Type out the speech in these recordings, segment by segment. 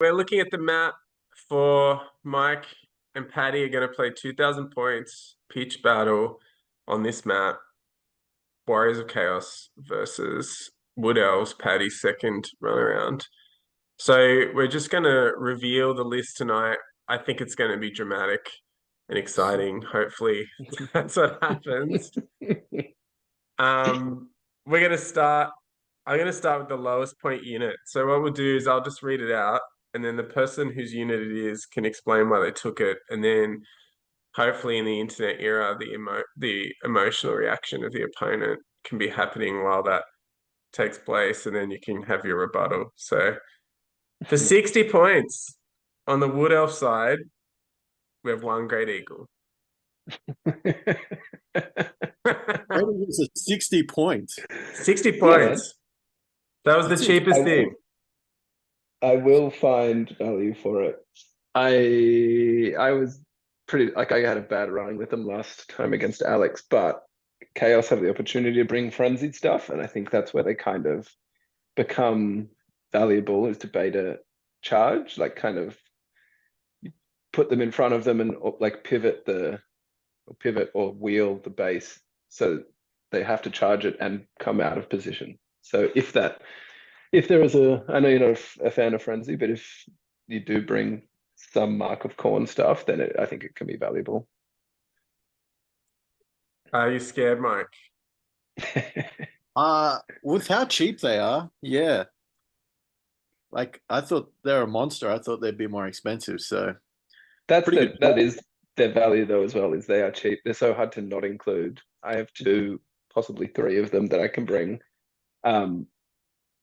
We're looking at the map for Mike and Paddy are going to play 2,000 points pitch battle on this map. Warriors of Chaos versus Wood Elves, Paddy's second run around. So we're just going to reveal the list tonight. I think it's going to be dramatic and exciting. Hopefully that's what happens. We're going to start. I'm going to start with the lowest point unit. So what we'll do is I'll just read it out, and then the person whose unit it is can explain why they took it, and then hopefully in the internet era, the emotional reaction of the opponent can be happening while that takes place, and then you can have your rebuttal. So for 60 points on the Wood Elf side, we have one Great Eagle. It was a 60 points. 60 points. That was the cheapest thing. I will find value for it. I was pretty I had a bad run with them last time against Alex, but Chaos have the opportunity to bring frenzied stuff, and I think that's where they kind of become valuable is to beta charge, like kind of put them in front of them and like pivot or wheel the base so they have to charge it and come out of position. So if there is I know you're not a fan of frenzy, but if you do bring some Mark of Corn stuff, then I think it can be valuable. Are you scared, Mike? With how cheap they are, yeah. Like I thought they're a monster. I thought they'd be more expensive. So that is their value though as well, is they are cheap. They're so hard to not include. I have two, possibly three of them that I can bring. And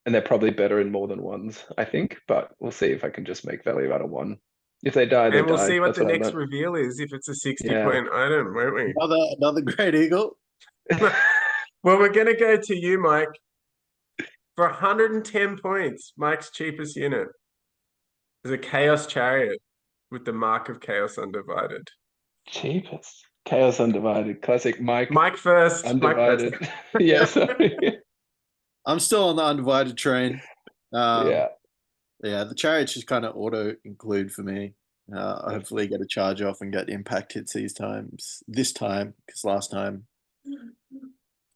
they're probably better in more than ones, I think, but we'll see if I can just make value out of one. If they die, they die. And we'll see what the next reveal is if it's a 60-point item, won't we? Another Great Eagle. Well, we're going to go to you, Mike. For 110 points, Mike's cheapest unit is a Chaos Chariot with the Mark of Chaos Undivided. Cheapest? Chaos Undivided. Classic Mike. Mike first. Undivided. Mike first. Yeah, sorry. I'm still on the Undivided train. Yeah, the Chariots just kind of auto-include for me. Hopefully get a charge off and get impact hits this time, because last time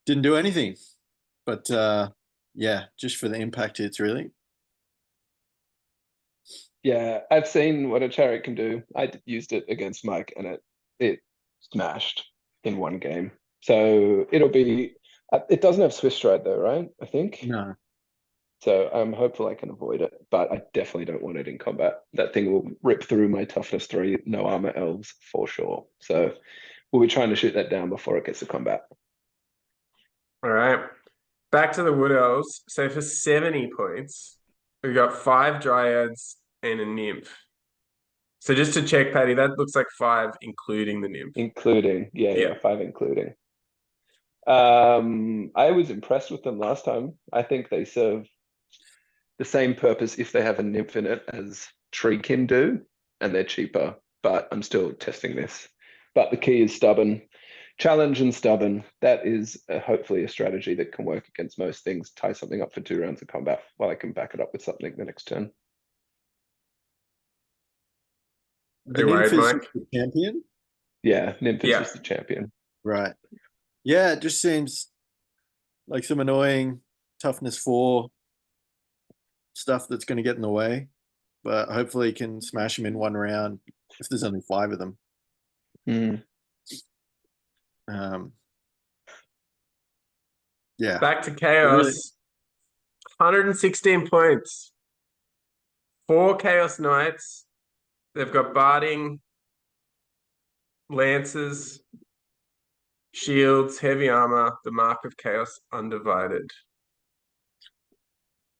didn't do anything. But yeah, just for the impact hits, really. Yeah, I've seen what a chariot can do. I used it against Mike, and it smashed in one game. So it'll be. It doesn't have Swiss Stride though, right? I think. No. So I'm hopeful I can avoid it, but I definitely don't want it in combat. That thing will rip through my toughness 3, no armor elves for sure. So we'll be trying to shoot that down before it gets to combat. All right. Back to the Wood Elves. So for 70 points, we've got 5 Dryads and a Nymph. So just to check, Paddy, that looks like 5 including the Nymph. Including, yeah, 5 including. I was impressed with them last time. I think they serve the same purpose if they have a Nymph in it as Treekin do, and they're cheaper, but I'm still testing this. But the key is stubborn. Challenge and stubborn. That is hopefully a strategy that can work against most things. Tie something up for 2 rounds of combat while I can back it up with something the next turn. The Nymph is the champion? Yeah, Nymph is just the champion. Right. Yeah, it just seems like some annoying toughness 4 stuff that's going to get in the way, but hopefully you can smash them in one round if there's only 5 of them. Yeah. Back to Chaos. Really? 116 points. 4 Chaos Knights. They've got Barding, Lances, Shields, Heavy Armor, the Mark of Chaos Undivided.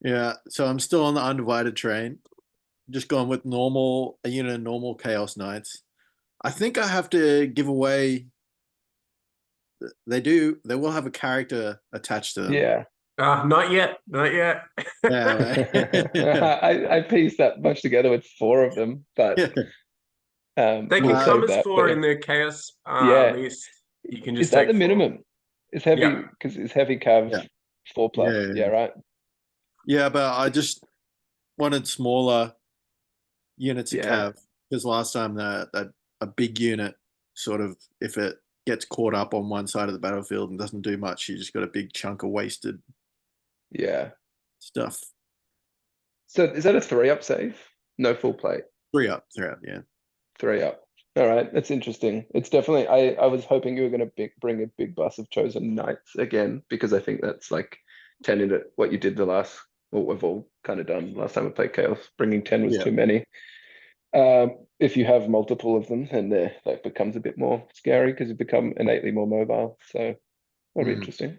Yeah, so I'm still on the Undivided train. Just going with normal Chaos Knights. I think I have to give away. They will have a character attached to them. Yeah. Not yet. Yeah, I pieced that much together with 4 of them, but they can come as 4 in the Chaos list. You can just is that the minimum? It's heavy because it's heavy cav 4+. Yeah, right. Yeah, but I just wanted smaller units of Yeah. cav because last time that a big unit sort of if it gets caught up on one side of the battlefield and doesn't do much, you just got a big chunk of wasted Yeah. stuff. So is that a 3-up save? No full plate. 3 up, yeah. 3-up. All right, that's interesting. It's definitely. I was hoping you were going to bring a big bus of chosen knights again because I think that's like 10 into what you did the last. What we've all kind of done last time we played Chaos. Bringing 10 was Yeah. too many. If you have multiple of them, then that becomes a bit more scary because you become innately more mobile. So that'll be interesting.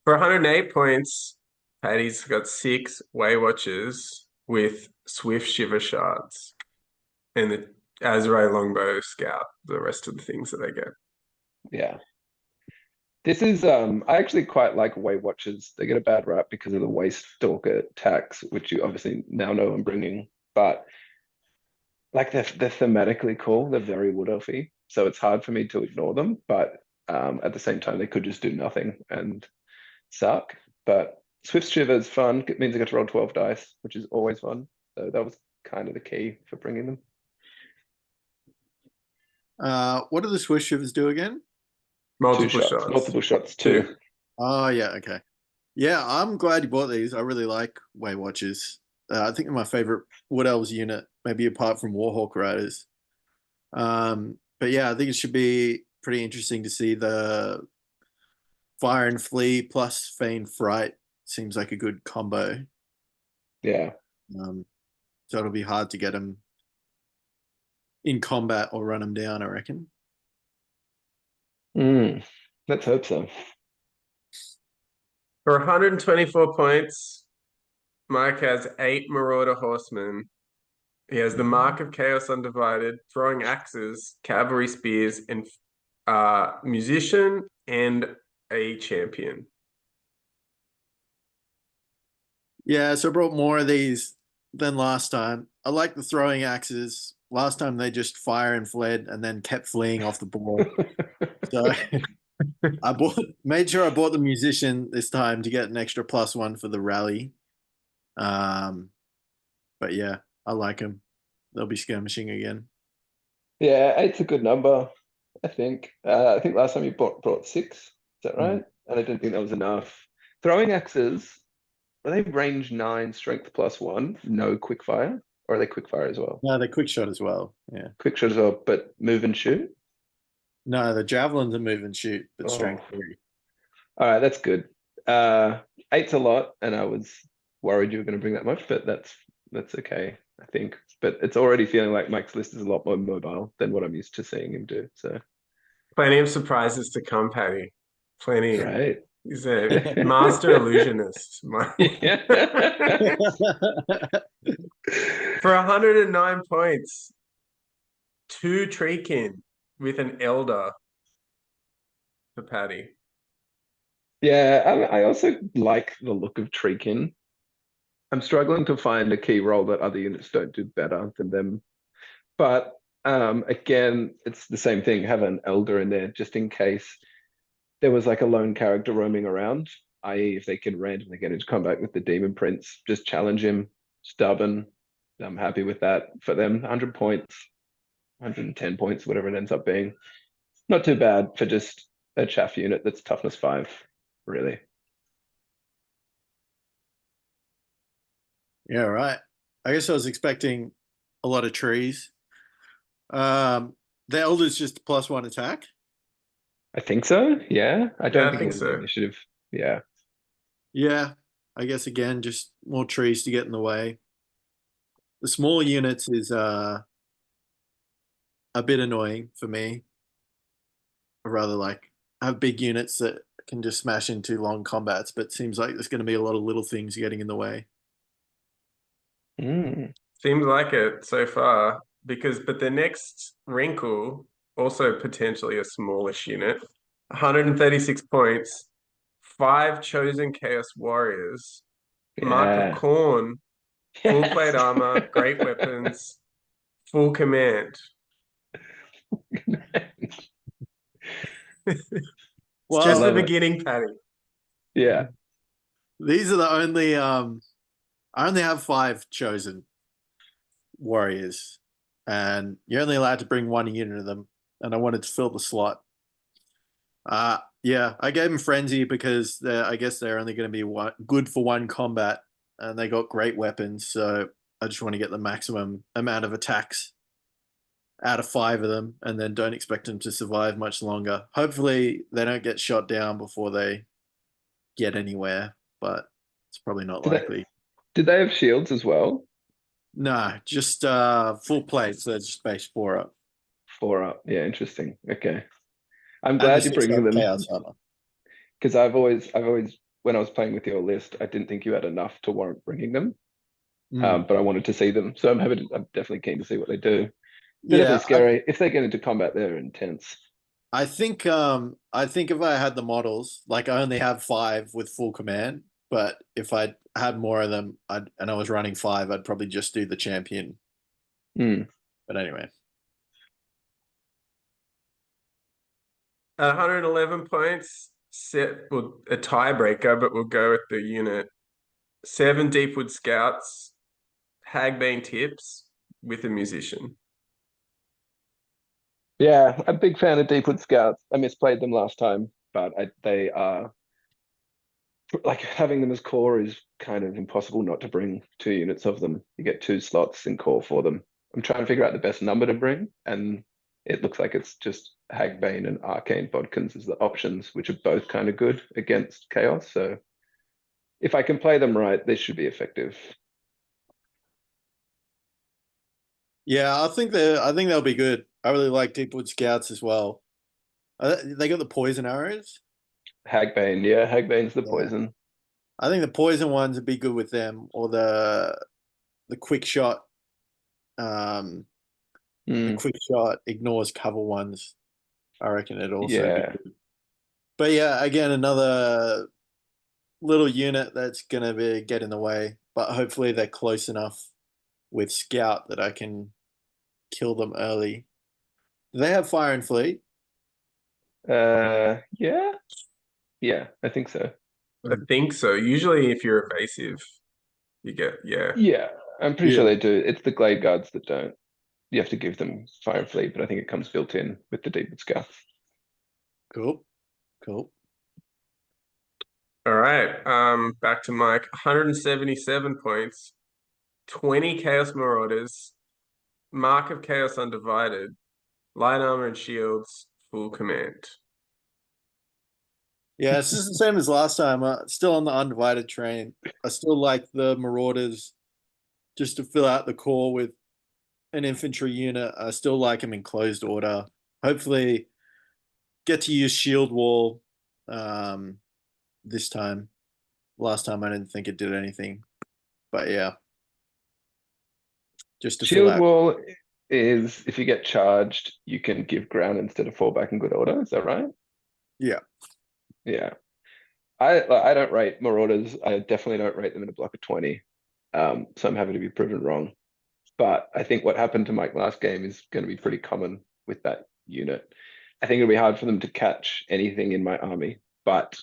For 108 points, Paddy's got 6 Way Watchers with Swift Shiver Shards and the Azrai Longbow Scout, the rest of the things that they get. Yeah. This is I actually quite like Way Watchers. They get a bad rap because of the Waste Stalker tax, which you obviously now know I'm bringing. But like they're thematically cool. They're very wood elfy, so it's hard for me to ignore them. But at the same time, they could just do nothing and suck. But Swift Shiver is fun. It means I get to roll 12 dice, which is always fun. So that was kind of the key for bringing them. What do the Swiss shivers do again? Multiple shots. Multiple shots too. Oh yeah, okay. Yeah, I'm glad you bought these. I really like Way Watchers. I think they're my favorite Wood Elves unit, maybe apart from Warhawk Riders. But yeah, I think it should be pretty interesting to see the Fire and Flee plus Feign Fright. Seems like a good combo. Yeah. So it'll be hard to get them in combat or run them down, I reckon. Let's hope so. For 124 points, Mike has 8 Marauder Horsemen. He has the Mark of Chaos Undivided, Throwing Axes, Cavalry Spears, and Musician and a Champion. Yeah, so I brought more of these than last time. I like the throwing axes. Last time they just fire and fled and then kept fleeing off the board. So made sure I bought the musician this time to get an extra +1 for the rally. But yeah, I like them. They'll be skirmishing again. Yeah, 8's a good number, I think. I think last time you brought 6, is that right? And I didn't think that was enough. Throwing axes, are they range 9, strength +1, no quickfire? Or are they quickfire as well? No, they're quick shot as well. Yeah. Quick shot as well, but move and shoot? No, the javelins are move and shoot, but Oh. strength 3. All right, that's good. 8's a lot, and I was worried you were going to bring that much, but that's okay, I think. But it's already feeling like Mike's list is a lot more mobile than what I'm used to seeing him do. So Plenty of surprises to come, Paddy. Plenty. right. He's a master illusionist. For 109 points, 2 Treekin with an Elder for Paddy. Yeah, I also like the look of Treekin. I'm struggling to find a key role that other units don't do better than them. But again, it's the same thing. Have an elder in there just in case there was like a lone character roaming around, i.e., if they can randomly get into combat with the Demon Prince, just challenge him, stubborn. I'm happy with that for them. 100 points, 110 points, whatever it ends up being. Not too bad for just a chaff unit that's toughness 5, really. Yeah, right. I guess I was expecting a lot of trees. The elder's just +1 attack. I think so. Yeah. I don't think think it's so. initiative. Yeah. Yeah, I guess again, just more trees to get in the way. The smaller units is a bit annoying for me. I rather like have big units that can just smash into long combats, but it seems like there's going to be a lot of little things getting in the way. Seems like it so far. But the next wrinkle, also potentially a smallish unit, 136 points, 5 chosen Chaos Warriors, Mark of Yeah. Corn, full Yes. plate armor, great weapons, full command. It's Well, just the love it. beginning, Paddy. Yeah. These are the only I only have 5 chosen warriors, and you're only allowed to bring 1 unit of them, and I wanted to fill the slot. Yeah, I gave them frenzy because I guess they're only going to be good for 1 combat, and they got great weapons. So I just want to get the maximum amount of attacks out of 5 of them, and then don't expect them to survive much longer. Hopefully, they don't get shot down before they get anywhere, but it's probably not Did they likely. did they have shields as well? No, just full plates. So just base 4 up, 4 up. Yeah, interesting. Okay. I'm and the glad you're 6 bringing up them chaos armor. because I've always, when I was playing with your list, I didn't think you had enough to warrant bringing them. Mm. But I wanted to see them, so I'm definitely keen to see what they do. They're Yeah, definitely scary. If they get into combat, they're intense. I think if I had the models, like I only have 5 with full command, but if I had more of them, and I was running 5, I'd probably just do the champion. Hmm. But anyway, At 111 points, set well, a tiebreaker, but we'll go with the unit. 7 Deepwood Scouts, Hagbane Tips with a musician. Yeah, I'm a big fan of Deepwood Scouts. I misplayed them last time, but they are like having them as core is kind of impossible not to bring 2 units of them. You get 2 slots in core for them. I'm trying to figure out the best number to bring, and it looks like it's just Hagbane and Arcane Bodkins as the options, which are both kind of good against Chaos. So if I can play them right, they should be effective. yeah, I think they'll be good. I really like Deepwood Scouts as well. They got the poison arrows. Hagbane, yeah, Hagbane's the Yeah, poison. I think the poison ones would be good with them, or the quick shot. Um, the Mm, quick shot ignores cover ones. I reckon it'd also be yeah. good. But yeah, again, another little unit that's gonna get in the way. But hopefully they're close enough with Scout that I can kill them early. Do they have Fire and Fleet? Yeah, yeah, I think so. I think so. Usually, if you're evasive, you get, yeah. Yeah, I'm pretty Yeah. sure they do. It's the Glade Guards that don't. You have to give them Fire and Fleet, but I think it comes built in with the Deepwood Scout. Cool. Cool. All right. Back to Mike. 177 points, 20 Chaos Marauders, Mark of Chaos Undivided, Light Armor and Shields, full command. Yeah, it's just the same as last time. Still on the undivided train. I still like the Marauders just to fill out the core with an infantry unit. I still like them in closed order. Hopefully, get to use Shield Wall um, this time. Last time I didn't think it did anything, but yeah, just to fill Shield out. Wall is if you get charged, you can give ground instead of fall back in good order. Is that right? Yeah. Yeah. I don't rate Marauders. I definitely don't rate them in a block of 20. So I'm happy to be proven wrong. But I think what happened to Mike last game is going to be pretty common with that unit. I think it'll be hard for them to catch anything in my army, but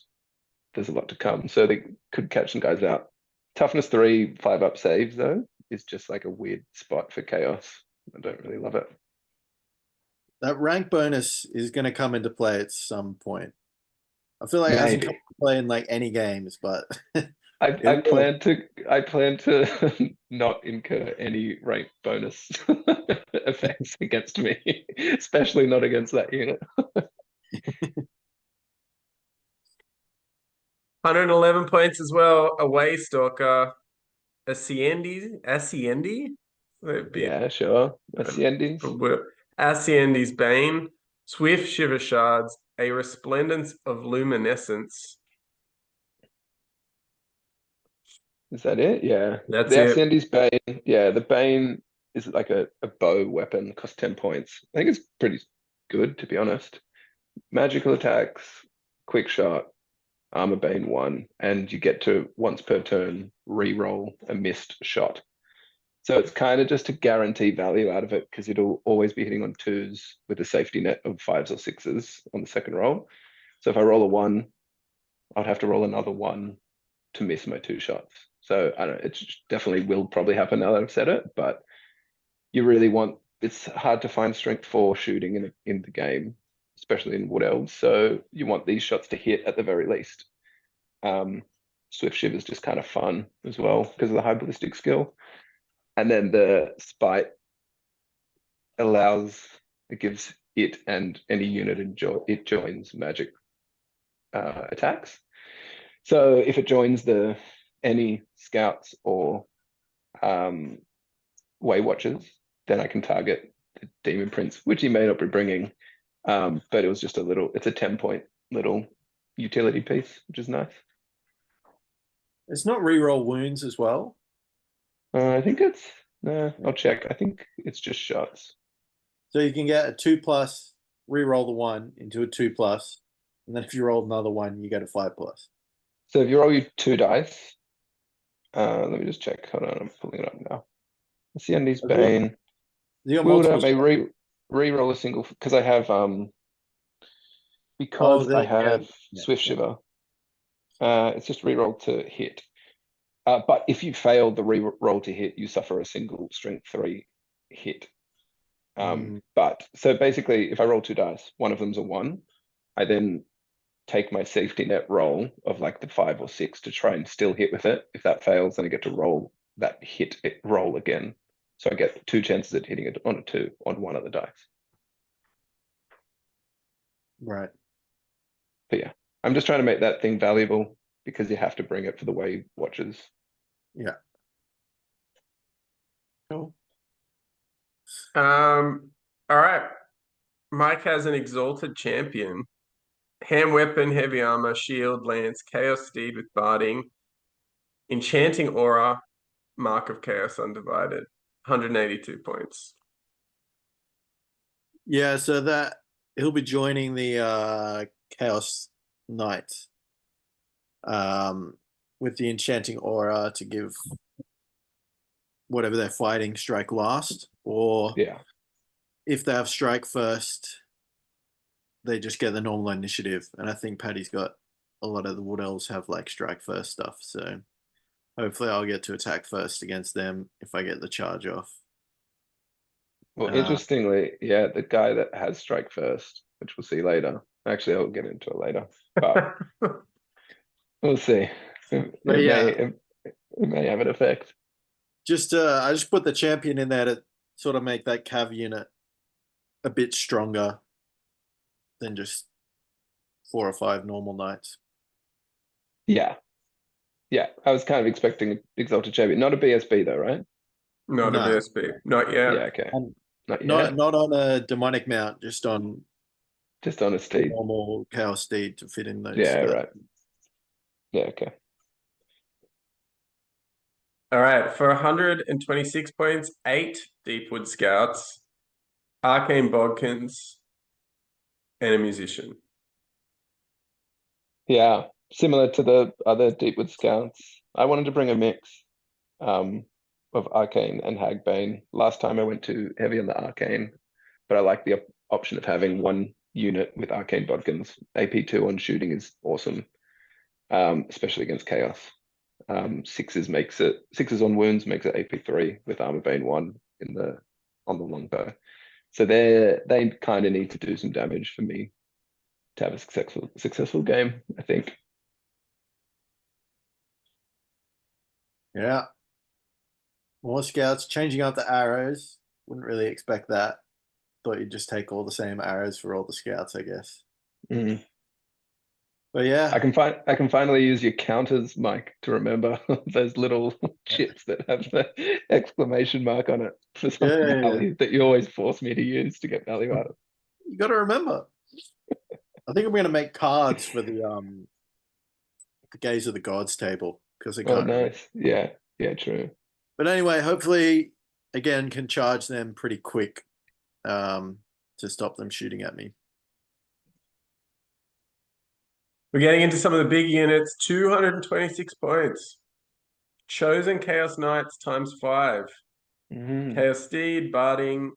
there's a lot to come. So they could catch some guys out. Toughness 3, 5 up saves, though, is just like a weird spot for chaos. I don't really love it. That rank bonus is going to come into play at some point. I feel like it hasn't come Maybe. into play in like any games, but I, it I will. plan to I plan to not incur any rank bonus effects against me, especially not against that unit. 111 points as well. Away Stalker, Asciendi? A bit. Yeah, sure. That's the endings. Asciendi's Bane, Swift Shiver Shards, a Resplendence of Luminescence. Is that it? Yeah. That's The it. Ascendi's Bane. Yeah, the Bane is like a bow weapon, costs 10 points. I think it's pretty good, to be honest. Magical attacks, quick shot, armor Bane 1, and you get to once per turn re-roll a missed shot. So it's kind of just to guarantee value out of it because it'll always be hitting on 2s with a safety net of 5s or 6s on the second roll. So if I roll a 1, I'd have to roll another 1 to miss my 2 shots. So I don't know, it definitely will probably happen now that I've said it, but you really want, it's hard to find strength 4 shooting in the game, especially in Wood Elves. So you want these shots to hit at the very least. Swift Shiver is just kind of fun as well because of the high ballistic skill. And then the Spite it gives it and any unit it joins magic attacks. So if it joins any scouts or Way Watchers, then I can target the Demon Prince, which he may not be bringing. But it was just it's a 10-point little utility piece, which is nice. It's not reroll wounds as well. I think I'll check. I think it's just shots. So you can get a 2+, reroll the 1 into a 2+, and then if you roll another 1, you get a 5+. So if you roll your 2 dice, let me just check. Hold on, I'm pulling it up now. Let's see Andy's Bane. Wielder may re-roll a single because I have Swift Shiver. It's just re-roll to hit. But if you fail the re-roll to hit, you suffer a single strength 3 hit. But so basically, if I roll 2 dice, one of them's a 1, I then take my safety net roll of like the 5 or 6 to try and still hit with it. If that fails, then I get to roll that roll again. So I get 2 chances at hitting it on a 2 on one of the dice. Right. But yeah, I'm just trying to make that thing valuable because you have to bring it for the Way Watchers. Yeah. Cool. All right. Mike has an exalted champion. Hand weapon, heavy armor, shield, lance, chaos steed with barding, enchanting aura, mark of chaos undivided. 182 points. Yeah, so that he'll be joining the Chaos Knight with the enchanting aura to give whatever they're fighting strike last, or Yeah. if they have strike first, they just get the normal initiative. And I think Paddy's got a lot of the Wood Elves have like strike first stuff, so hopefully I'll get to attack first against them if I get the charge off. Well, interestingly, yeah, the guy that has strike first, which we'll see later. Actually, I'll get into it later, but we'll see. It may have an effect. I just put the champion in there to sort of make that cav unit a bit stronger than just 4 or 5 normal knights. Yeah. Yeah, I was kind of expecting Exalted Champion. Not a BSB though, right? Not a BSB. Not yet. Yeah, okay. Not on a demonic mount, just on a steed. Normal chaos steed to fit in those. Yeah, right. Yeah, okay. All right, for 126 points, 8 Deepwood Scouts, Arcane Bodkins, and a musician. Yeah, similar to the other Deepwood Scouts. I wanted to bring a mix of Arcane and Hagbane. Last time I went too heavy on the Arcane, but I like the option of having one unit with Arcane Bodkins. AP2 on shooting is awesome, especially against Chaos. 6s on wounds makes it AP3 with Armor Bane 1 on the longbow. So they kind of need to do some damage for me to have a successful game, I think. Yeah. More scouts changing up the arrows. Wouldn't really expect that. Thought you'd just take all the same arrows for all the scouts, I guess. Mm. But yeah, I can finally use your counters, Mike, to remember those little chips that have the exclamation mark on it for some value that you always force me to use to get value out of. You got to remember. I think I'm going to make cards for the Gaze of the Gods table because they can't. Oh, nice. Yeah, true. But anyway, hopefully, again, can charge them pretty quick to stop them shooting at me. We're getting into some of the big units. 226 points. Chosen Chaos Knights times 5. Chaos Steed, Barding,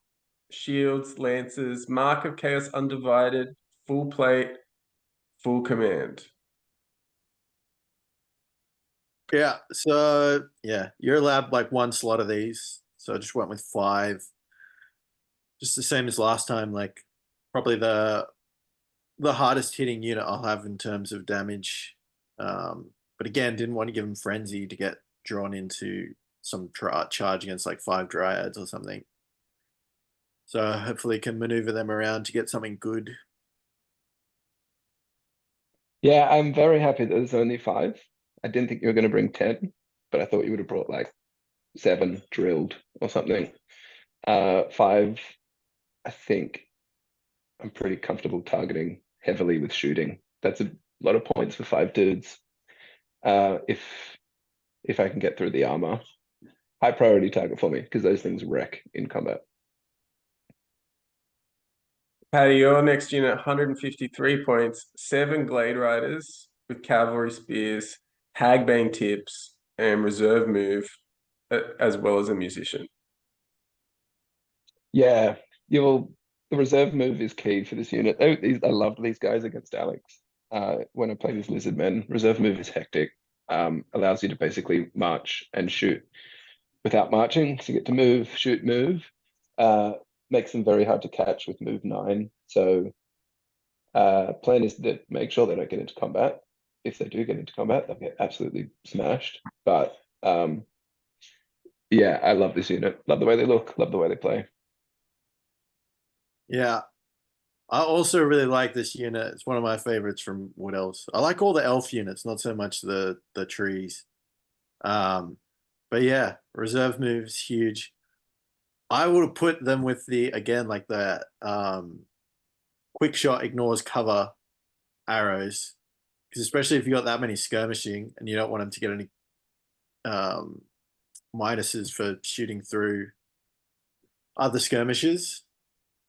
Shields, Lances, Mark of Chaos Undivided, Full Plate, Full Command. Yeah, so yeah, you're allowed like one slot of these. So I just went with five. Just the same as last time, like probably the hardest hitting unit I'll have in terms of damage. But again, didn't want to give him frenzy to get drawn into some charge against like five dryads or something. So hopefully can maneuver them around to get something good. Yeah, I'm very happy that there's only five. I didn't think you were going to bring 10, but I thought you would have brought like seven drilled or something. Five, I think I'm pretty comfortable targeting heavily with shooting. That's a lot of points for five dudes. If I can get through the armor, high priority target for me because those things wreck in combat. Paddy, your next unit, 153 points, 7 Glade Riders with cavalry spears, Hagbane tips, and reserve move, as well as a musician. Yeah, you'll the reserve move is key for this unit. I loved these guys against Alex. When I play these lizard men, reserve move is hectic. Allows you to basically march and shoot without marching. So you get to move, shoot, move. Uh, Makes them very hard to catch with move 9. So plan is to make sure they don't get into combat. If they do get into combat, they'll get absolutely smashed. But yeah, I love this unit. Love the way they look. Love the way they play. Yeah, I also really like this unit. It's one of my favorites from Wood Elves. I like all the elf units, not so much the trees. Um, but yeah, reserve moves huge. I would have put them with the again like the quick shot ignores cover arrows because especially if you got that many skirmishing and you don't want them to get any um, minuses for shooting through other skirmishes,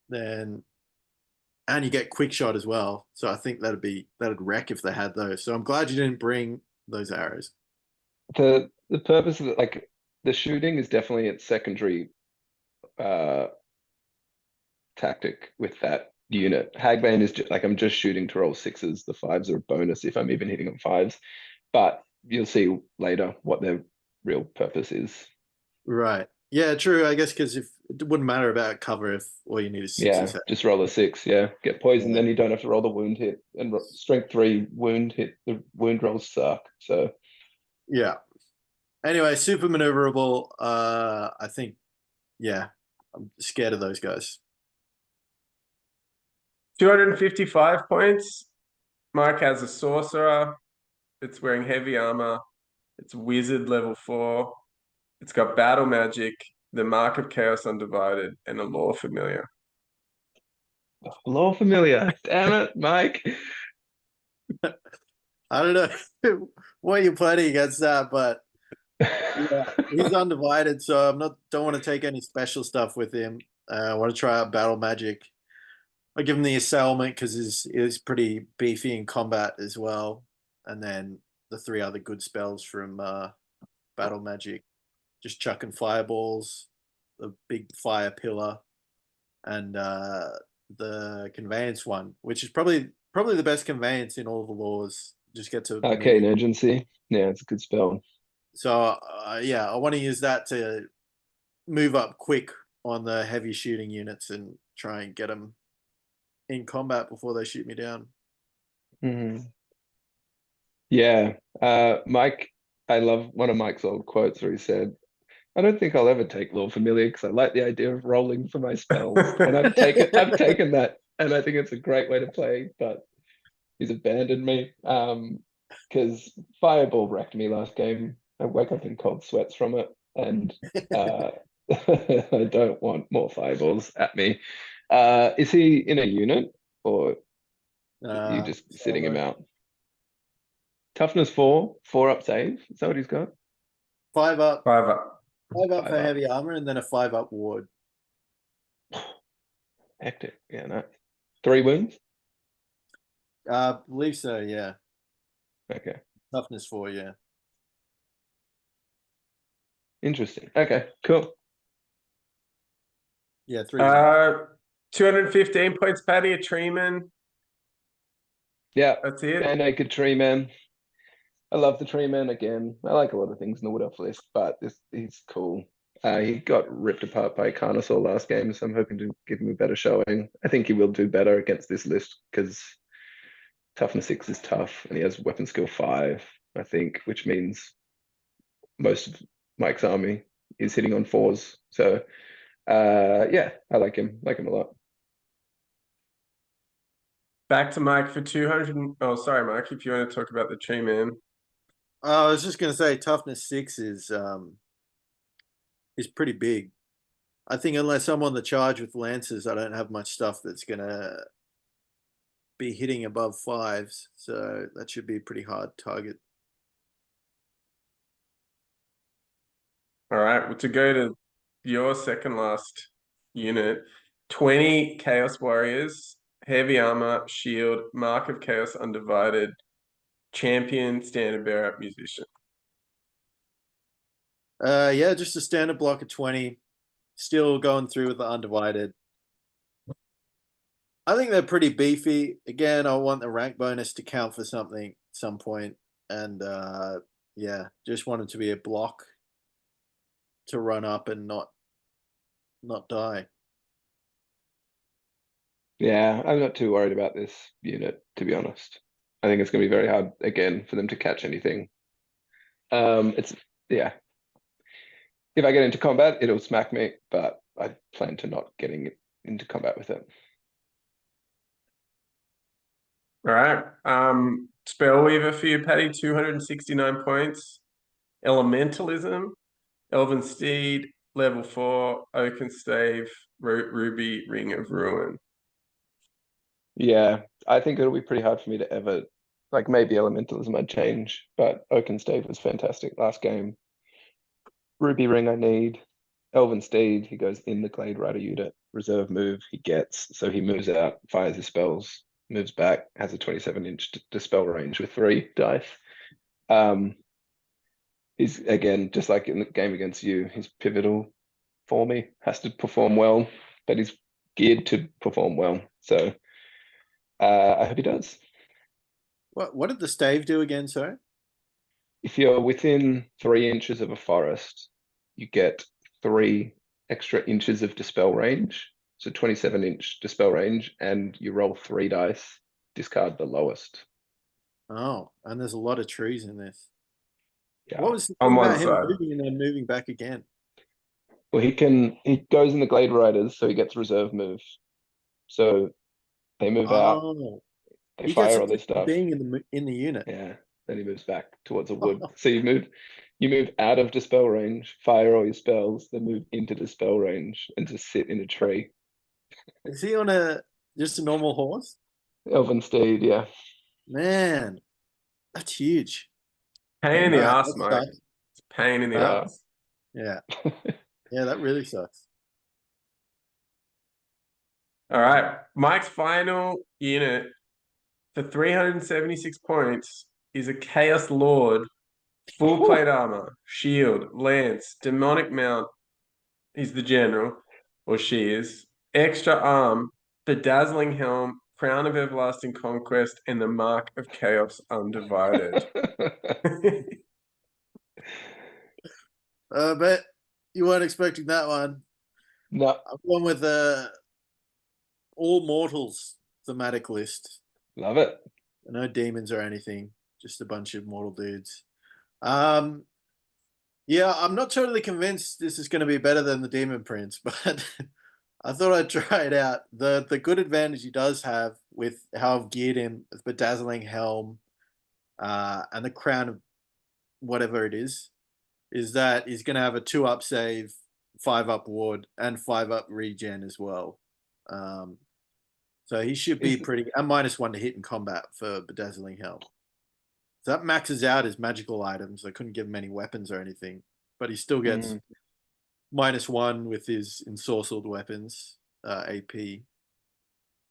then and you get quick shot as well. So I think that'd wreck if they had those. So I'm glad you didn't bring those arrows. The purpose of it, like the shooting is definitely its secondary uh tactic with that unit. Hagbane is just like I'm just shooting to roll sixes. The fives are a bonus if I'm even hitting on fives. But you'll see later what their real purpose is. Right. Yeah, true. I guess because if it wouldn't matter about cover if all you need is Yeah, sixes. just roll a six. Yeah, get poisoned, Yeah. then you don't have to roll the wound hit. And strength 3 wound hit. The wound rolls suck. So Yeah. Anyway, super maneuverable. I think, yeah, I'm scared of those guys. 255 points. Mike has a sorcerer. It's wearing heavy armor. It's wizard level 4. It's got battle magic, the mark of chaos undivided, and a law familiar. Law familiar. Damn it, Mike. I don't know what you're planning against that, but yeah, he's undivided, so I'm not don't want to take any special stuff with him. I want to try out battle magic. I give him the assailment because he's pretty beefy in combat as well, and then the three other good spells from battle magic, just chucking fireballs, the big fire pillar, and the conveyance one, which is probably the best conveyance in all the laws. Just get to Arcane move. Urgency. Yeah, it's a good spell. So yeah, I want to use that to move up quick on the heavy shooting units and try and get them in combat before they shoot me down. Mhm. Yeah. Mike, I love one of Mike's old quotes where he said, I don't think I'll ever take Law Familiar because I like the idea of rolling for my spells. And I've taken that and I think it's a great way to play, but he's abandoned me. Because Fireball wrecked me last game. I wake up in cold sweats from it, and uh I don't want more fireballs at me. Is he in a unit or you just sitting him So out? Toughness 4, 4 up save. Is that what he's got? five up, 5 up. five up 5 for up. heavy armor, and then a 5 up ward. Hectic. Yeah, no. 3 wounds? Believe so. Yeah, Okay. toughness 4. Yeah, Interesting. Okay, cool. yeah, 3 wounds. 215 points, Paddy, a treeman. Yeah. That's it. Bare naked tree man. I love the Tree Man again. I like a lot of things in the Wood Elf list, but this he's cool. He got ripped apart by Carnosaur last game, so I'm hoping to give him a better showing. I think he will do better against this list because toughness 6 is tough, and he has weapon skill 5, I think, which means most of Mike's army is hitting on 4s. So yeah, I like him. Like him a lot. Back to Mike for 200. Oh, sorry, Mike, if you want to talk about the tree man. I was just gonna say toughness 6 is pretty big. I think unless I'm on the charge with lances, I don't have much stuff that's gonna be hitting above 5s. So that should be a pretty hard target. All right, well, to go to your second last unit, 20 Chaos Warriors, heavy armor, shield, Mark of Chaos Undivided, champion, standard bearer, musician. Yeah, just a standard block of 20. Still going through with the undivided. I think they're pretty beefy. Again, I want the rank bonus to count for something at some point. And yeah, just want it to be a block to run up and not die. Yeah, I'm not too worried about this unit, to be honest. I think it's going to be very hard again for them to catch anything. It's yeah. If I get into combat, it'll smack me, but I plan to not getting into combat with it. All right. Spellweaver for you, Paddy, 269 points. Elementalism, Elven Steed, level 4, Oaken Stave, Ruby, Ring of Ruin. Yeah, I think it'll be pretty hard for me to ever, like maybe Elementalism I'd change, but Oaken Stave was fantastic last game. Ruby Ring I need. Elven Steed, he goes in the Glade Rider unit. Reserve move he gets, so he moves out, fires his spells, moves back, has a 27-inch dispel range with 3 dice. He's again, just like in the game against you, he's pivotal for me, has to perform well, but he's geared to perform well. So I hope he does. What did the stave do again, sorry? If you're within 3 inches of a forest, you get 3 extra inches of dispel range. So 27-inch dispel range, and you roll 3 dice, discard the lowest. Oh, and there's a lot of trees in this. Yeah. What was the On thing one about him side. moving and then moving back again? Well, he goes in the Glade Riders, so he gets reserve move. So they move out, Oh, they he gets fire it all their just for stuff. being in the unit. Yeah. Then he moves back towards a wood. So you move out of dispel range, fire all your spells, then move into dispel range and just sit in a tree. Is he on just a normal horse? Elven Steed, yeah. Man, that's huge. Pain in the That ass, mate. sucks. It's pain in the Huh? ass. Yeah, yeah, that really sucks. All right. Mike's final unit for 376 points is a Chaos Lord, full plate armor, shield, lance, demonic mount. He's the general, or she is. Extra arm, bedazzling helm, crown of everlasting conquest, and the mark of chaos undivided. But you weren't expecting that one. No, I've gone with all mortals thematic list. love it. No demons or anything, just a bunch of mortal dudes. Yeah, I'm not totally convinced this is going to be better than the Demon Prince, but I thought I'd try it out. The good advantage he does have with how I've geared him, the bedazzling helm, and the crown of whatever it is that he's going to have a 2-up save, 5-up ward, and 5-up regen as well. So he should be pretty, and -1 to hit in combat for bedazzling helm. So that maxes out his magical items. I couldn't give him any weapons or anything, but he still gets -1 with his ensorcelled weapons, AP.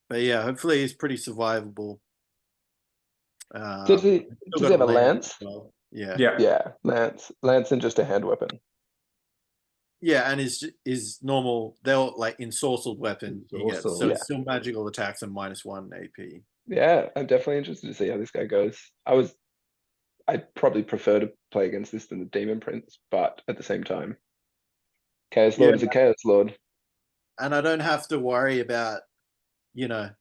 But yeah, hopefully he's pretty survivable. Does he Still got have a lance lance? as well. Yeah. Yeah. Yeah, lance and just a hand weapon. Yeah, and his normal, they'll like ensorcelled weapon he gets. So Yeah. it's still magical attacks and -1 AP. Yeah, I'm definitely interested to see how this guy goes. I was I'd probably prefer to play against this than the Demon Prince, but at the same time, Chaos Yeah, Lord is a Chaos Lord. and I don't have to worry about,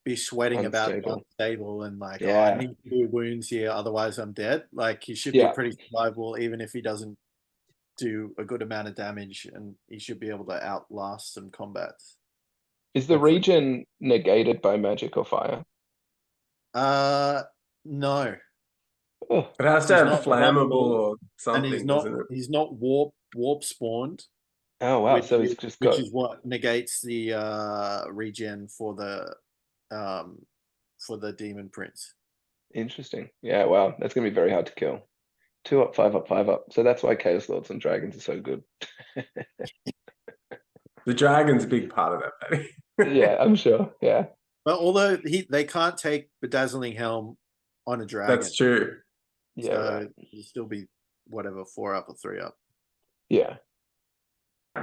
be sweating about Unstable. unstable and like, oh, I Yeah. need to do wounds here, otherwise I'm dead. Like he should be Yeah. pretty survivable, even if he doesn't do a good amount of damage, and he should be able to outlast some combats. Is the Hopefully. region negated by magic or fire? No, Oh, It has to he's have not flammable flammable, or and he's something, not doesn't it? he's not warp spawned, oh wow. which So he's is just which got is what negates the regen um for the demon prince. interesting. Yeah, wow. That's gonna be very hard to kill. 2 up, 5 up, 5 up. So that's why Chaos Lords and Dragons are so good. The dragon's a big part of that, Patty. Yeah, I'm sure. Yeah. But although they can't take bedazzling helm on a dragon, That's true. Yeah, so right. you still be whatever 4 up or 3 up. Yeah.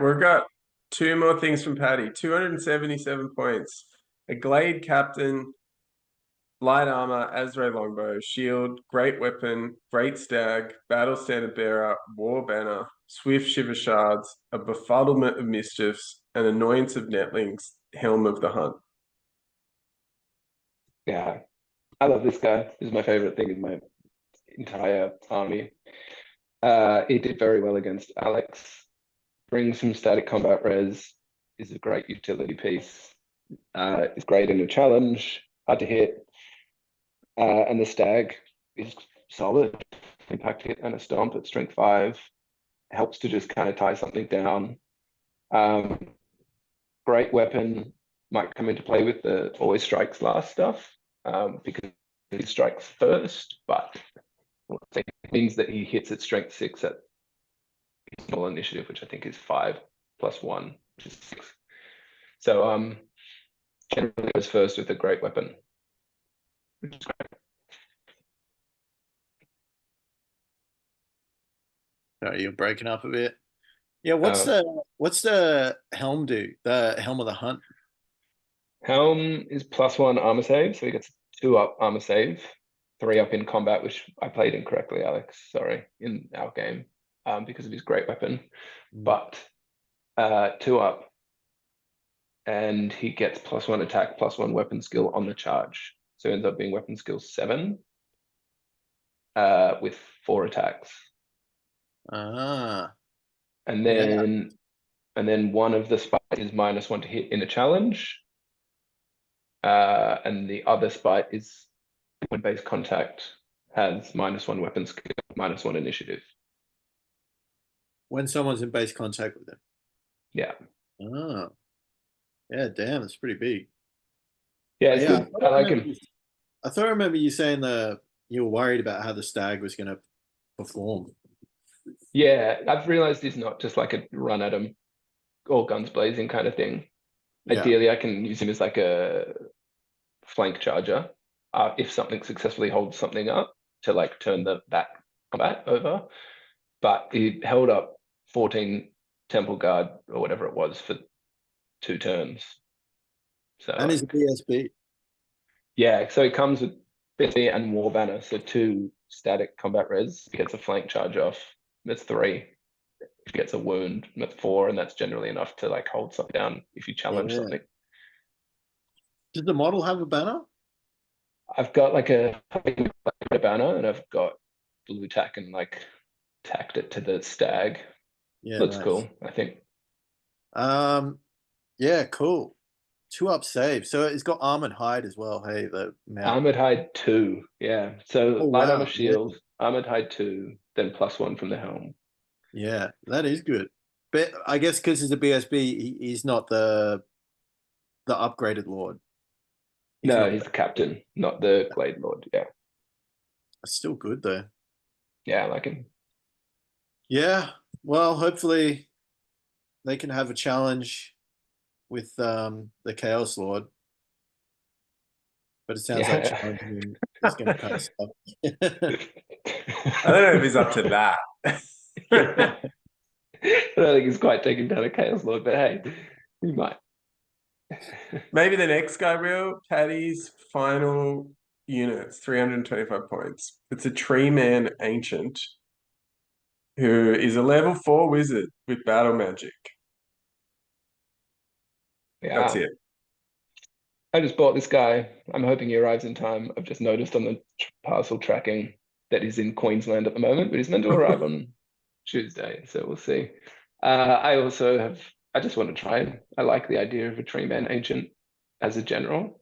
We've got two more things from Patty. 277 points. A Glade Captain, Light Armor, Azray Longbow, Shield, Great Weapon, Great Stag, Battle Standard Bearer, War Banner, Swift Shiver Shards, a Befuddlement of Mischiefs, an Annoyance of Netlings, Helm of the Hunt. Yeah. I love this guy. This is my favorite thing in my entire army. He did very well against Alex. Brings some static combat res. Is a great utility piece. Is great in a challenge. Hard to hit. And the stag is solid. Impact hit and a stomp at strength 5. Helps to just kind of tie something down. Great weapon might come into play with the always strikes last stuff because he strikes first, but it means that he hits at strength 6 at his normal initiative, which I think is 5 plus 1, which is 6. So generally goes first with a great weapon, which is great. No, you're breaking up a bit. Yeah, Uh, what's the helm do? The helm of the hunt. Helm is plus 1 armor save, so he gets 2 up armor save, 3 up in combat, which I played incorrectly, Alex. Sorry, in our game, because of his great weapon. But 2 up, and he gets plus 1 attack, plus 1 weapon skill on the charge. So it ends up being weapon skill 7 with 4 attacks. Ah, And yeah. then one of the spies is -1 to hit in a challenge. And the other spite is when base contact has -1 weapon skill, -1 initiative. When someone's in base contact with him. Yeah. Ah, yeah. Damn, it's pretty big. Yeah, it's Yeah, good. I like him. I thought I remember you saying you were worried about how the stag was going to perform. Yeah, I've realized he's not just like a run at him, all guns blazing kind of thing. Yeah. Ideally, I can use him as like a flank charger if something successfully holds something up to like turn that combat over. But he held up 14 Temple Guard or whatever it was for 2 turns. So And he's a BSB. yeah, so it comes with BSB and War Banner, so 2 static combat res. He gets a flank charge off. That's 3. If he gets a wound, that's 4, and that's generally enough to like hold something down if you challenge something. Does the model have a banner? I've got like a banner, and I've got blue tack and like tacked it to the stag. Yeah, Looks nice. cool, I think. Yeah, cool. 2 up save. So it's got armored hide as well. Hey, the mount. Armored hide 2, yeah. So Oh light armor wow. shield, armored hide 2, then +1 from the helm. Yeah, that is good. But I guess because he's a BSB, he's not the upgraded lord. He's No, not. he's the captain, not the Glade Lord. Yeah, Still good though. yeah, I like him. Yeah. Well, hopefully they can have a challenge with the Chaos Lord. But it sounds like Yeah. challenging is going to kind of suck. I don't know if he's up to that. I don't think he's quite taken down a Chaos Lord, but hey, he might. Maybe the next guy will. Patty's final units, 325 points. It's a tree man ancient who is a level 4 wizard with battle magic. That's Yeah. it. I just bought this guy. I'm hoping he arrives in time. I've just noticed on the parcel tracking that he's in Queensland at the moment, but he's meant to arrive on Tuesday, so we'll see. I also have, I just want to try him. I like the idea of a tree man ancient as a general.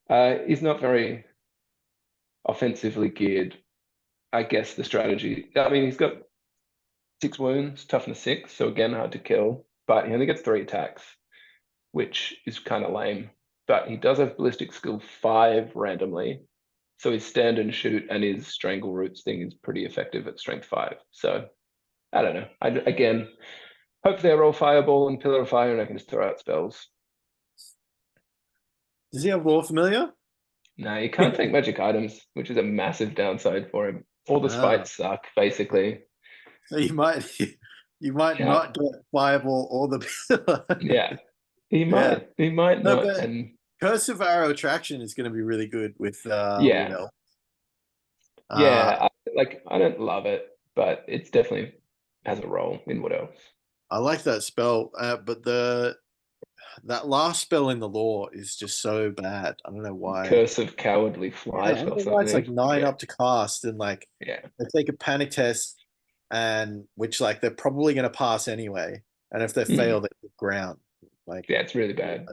He's not very offensively geared. I guess the strategy, I mean, he's got 6 wounds, toughness 6, so again, hard to kill, but he only gets 3 attacks, which is kind of lame. But he does have ballistic skill 5 randomly. So his stand and shoot and his strangle roots thing is pretty effective at strength 5. So I don't know. Again, hopefully I roll fireball and pillar of fire and I can just throw out spells. Does he have Lore Familiar? No, you can't take magic items, which is a massive downside for him. All the Ah. spites suck, basically. So you might Yeah. not get Fireball or the pillar. Yeah. He Yeah. might. He might No, not. but And Curse of Arrow Attraction is going to be really good with yeah. Wood Elf. Yeah. I don't love it, but it's definitely has a role in what else. I like that spell, but that last spell in the lore is just so bad. I don't know why. Curse of Cowardly Yeah, Flight I don't or know why it's like something. 9 Yeah. up to cast, and like Yeah. they take a panic test, and which like they're probably going to pass anyway, and if they fail, they hit ground. Like, Yeah, it's really bad.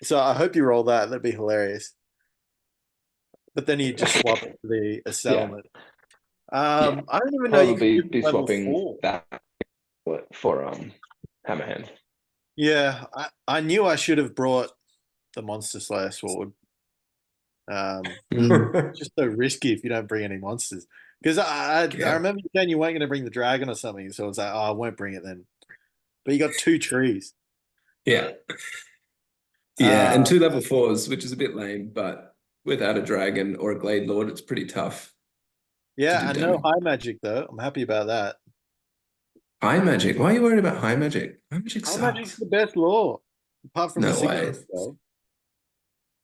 So I hope you roll that. That'd be hilarious. But then you just swap the Yeah. settlement. I don't even know you could Probably do be level swapping 4. that for Hammerhand. Yeah, I knew I should have brought the Monster Slayer sword. Just so risky if you don't bring any monsters. Because I Yeah. remember you saying you weren't going to bring the dragon or something, so I was like, oh, I won't bring it then. But you got 2 trees. Yeah. Yeah, and Uh, 2 level 4s, which is a bit lame, but without a dragon or a Glade Lord, it's pretty tough to yeah, do and no damage. high magic though. I'm happy about that. High magic. Why are you worried about high magic? High magic High magic's sucks. the best law, apart from the No way. signature spell.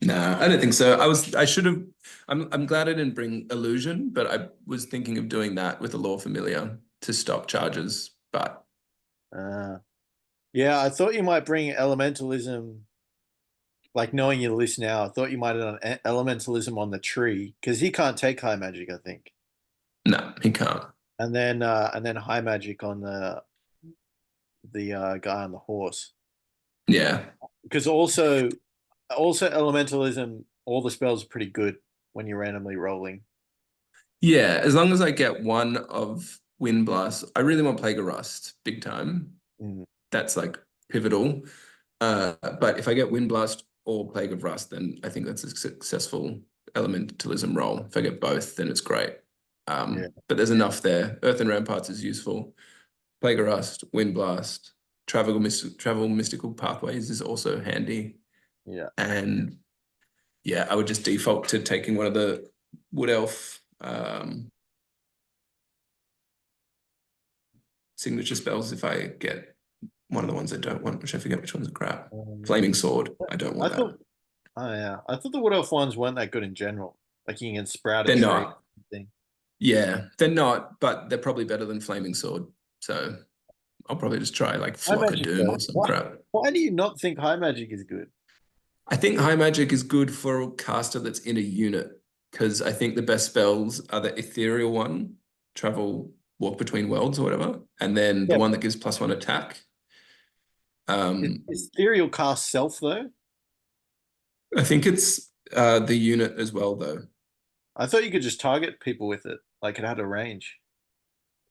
Nah, I don't think so. I should have. I'm glad I didn't bring illusion, but I was thinking of doing that with a Lore Familiar to stop charges. But Yeah, I thought you might bring elementalism. Like knowing your list now, I thought you might have done elementalism on the tree because he can't take high magic, I think. no, he can't. And then high magic on the guy on the horse. Yeah. Because also elementalism, all the spells are pretty good when you're randomly rolling. Yeah, as long as I get one of Wind Blast, I really want Plague of Rust big time. Mm. That's like pivotal. But if I get Wind Blast or Plague of Rust, then I think that's a successful elementalism roll. If I get both, then it's great. Yeah. But there's enough there. Earth and Ramparts is useful. Plague of Rust, Wind Blast, travel mystical pathways is also handy. Yeah. And yeah, I would just default to taking one of the Wood Elf signature spells if I get one of the ones I don't want, which I forget which ones are crap. Flaming Sword, I don't want that. Oh yeah, I thought the Wood Elf ones weren't that good in general. Like you can sprout a They're tree. not. Yeah, they're not, but they're probably better than Flaming Sword. So I'll probably just try like Flock of Doom or some crap. Why do you not think high magic is good? I think high magic is good for a caster that's in a unit because I think the best spells are the ethereal one, travel, walk between worlds or whatever, and then the one that gives +1 attack. Is ethereal cast self though? I think it's the unit as well though. I thought you could just target people with it, like it had a range.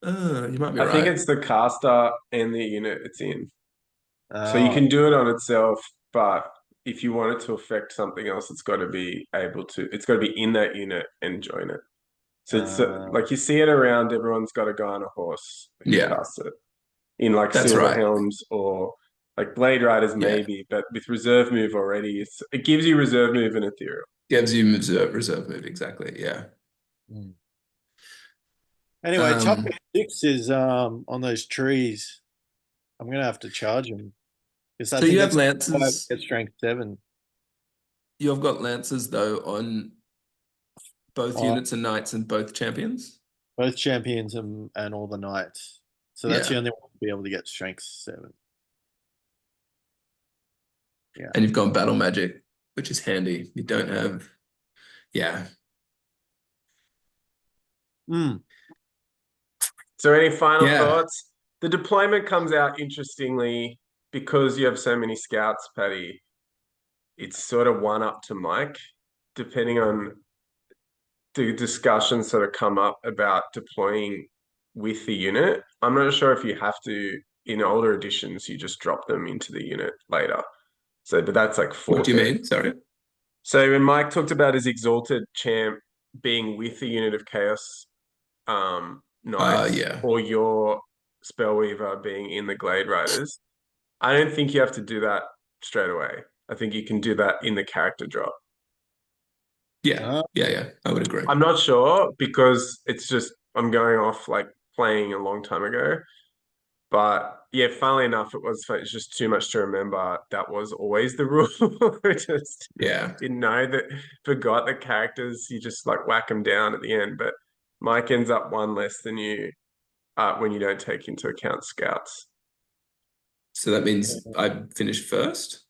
You might be I right. think it's the caster and the unit it's in. So you Oh, can do it on itself, but if you want it to affect something else, it's got to be in that unit and join it. So it's like you see it around, everyone's got a guy on a horse who Yeah. casts it. In like That's Silver right. Helms or like Blade Riders maybe, but with reserve move already, it gives you reserve move and ethereal. Gives you reserve move, exactly. Yeah. Anyway, topic 6 is on those trees. I'm gonna have to charge him because I So think you have that's lances. get strength 7. You've got Lancers though on both units and knights and both champions. Both champions and all the knights. So that's the Yeah. only one to be able to get strength 7. Yeah. And you've got battle magic, which is handy. You don't have, yeah. So any final Yeah. thoughts? The deployment comes out interestingly because you have so many scouts, Paddy. It's sort of one up to Mike, depending on the discussions that have come up about deploying with the unit. I'm not sure if you have to, in older editions, you just drop them into the unit later. So, but that's like What do you 4 mean? Sorry. So when Mike talked about his exalted champ being with the unit of chaos knights Yeah. or your spellweaver being in the glade riders, I don't think you have to do that straight away. I think you can do that in the character drop. Yeah. Yeah. I would agree. I'm not sure because it's just I'm going off like playing a long time ago. But yeah, funnily enough, it's just too much to remember. That was always the rule. I just Yeah. didn't know that, forgot the characters, you just like whack them down at the end. But Mike ends up one less than you when you don't take into account scouts. So that means I finished first?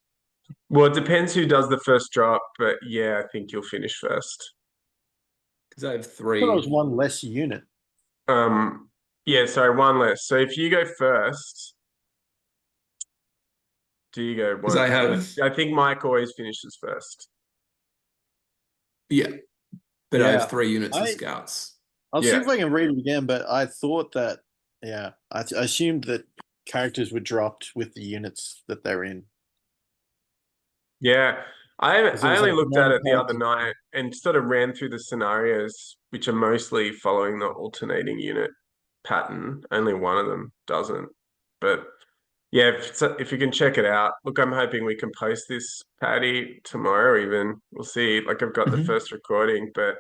Well, it depends who does the first drop, but yeah, I think you'll finish first. Because I have I thought it 3. was one less unit. Yeah, sorry, one less. So if you go first, do you go Because one? I have, I think Mike always finishes first. yeah. But I Yeah. have 3 units of I- scouts. I'll see Yeah. if I can read it again, but I thought that, yeah, I assumed that characters were dropped with the units that they're in. Yeah, Because it I was only like looked at it the other non-character. night and sort of ran through the scenarios, which are mostly following the alternating unit pattern. Only one of them doesn't. But yeah, if you can check it out, look, I'm hoping we can post this, Paddy, tomorrow even. We'll see. Like I've got the Mhm. first recording, but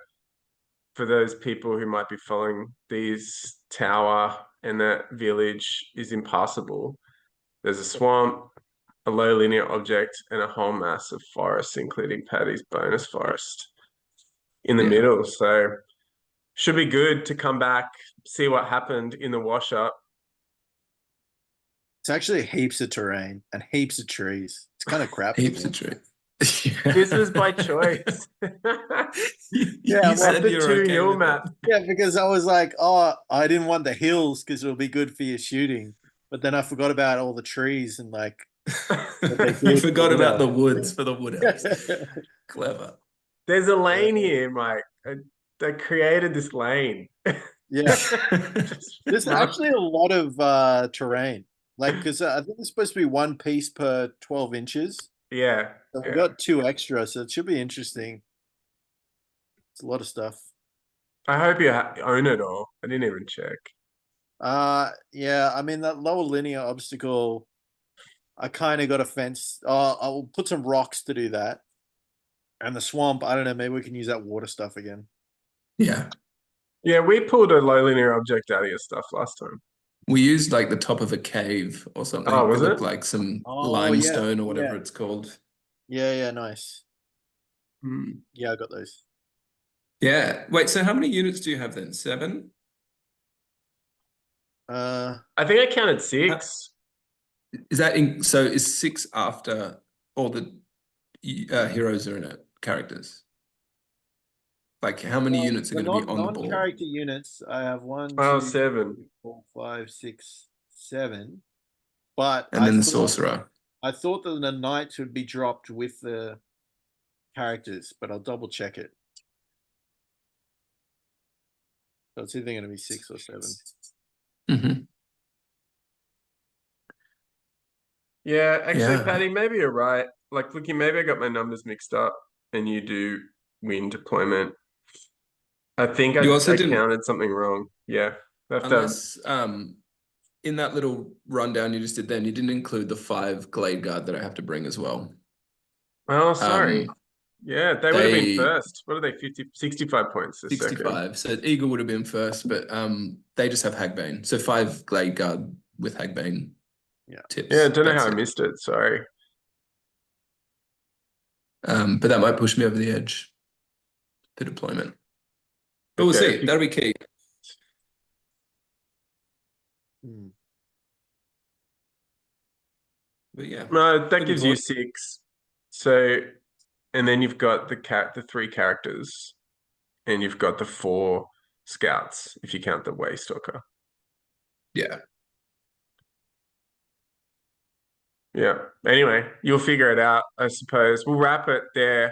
for those people who might be following, these tower and that village is impassable. There's a swamp, a low linear object, and a whole mass of forest, including Paddy's bonus forest in the Yeah. middle. So should be good to come back, see what happened in the wash up. It's actually heaps of terrain and heaps of trees. It's kind of crap. Heaps of truth. This was by choice. Yeah, You well, said the you're two okay hill with map. it. Yeah, because I was like, oh, I didn't want the hills because it'll be good for your shooting. But then I forgot about all the trees and like they You did forgot for about the Wood woods for the wood elves. Elves. Clever. There's a lane here, Mike. They created this lane. Yeah, Just there's mark- actually a lot of terrain. Like, because I think it's supposed to be one piece per 12 inches. yeah, So we yeah. got 2 extra, so it should be interesting. It's a lot of stuff. I hope you own it all. I didn't even check. Yeah, I mean that lower linear obstacle, I kind of got a fence. I'll put some rocks to do that. And the swamp, I don't know, maybe we can use that water stuff again. Yeah. Yeah, we pulled a low linear object out of your stuff last time. We used like the top of a cave or something. Oh, was it looked it? like some Oh, limestone yeah, or whatever yeah. it's called. Yeah, nice. Hmm. Yeah, I got those. Yeah. Wait, so how many units do you have then? 7? Uh, I think I counted 6. Is that in, so is 6 after all the heroes are in it, characters? Like how many units are the going to be on the board? non-character units, I have 1, Oh, 2, 7. 3, 4, 5, 6, 7. But And then the sorcerer. I thought that the knights would be dropped with the characters, but I'll double check it. So it's either going to be 6 or 7. Mhm. Yeah, actually, Yeah. Paddy, maybe you're right. Like, looking, maybe I got my numbers mixed up and you do win deployment. I think You also I didn't, counted something wrong. Yeah. I have to- unless in that little rundown you just did then, you didn't include the 5 Glade Guard that I have to bring as well. Oh, sorry. Yeah, they would have been they- first. What are they? 65 points a second. 65. So Eagle would have been first, but they just have Hagbane. So 5 Glade Guard with Hagbane. Yeah. Tips. Yeah, I don't know That's how I it. missed it. Sorry. But that might push me over the edge for deployment. But we'll Okay, see. That'll be key. Hmm. But yeah, No, that looking gives you forward. 6. So, and then you've got the 3 characters, and you've got the 4 scouts if you count the Waystalker. Yeah. Yeah. Anyway, you'll figure it out, I suppose. We'll wrap it there.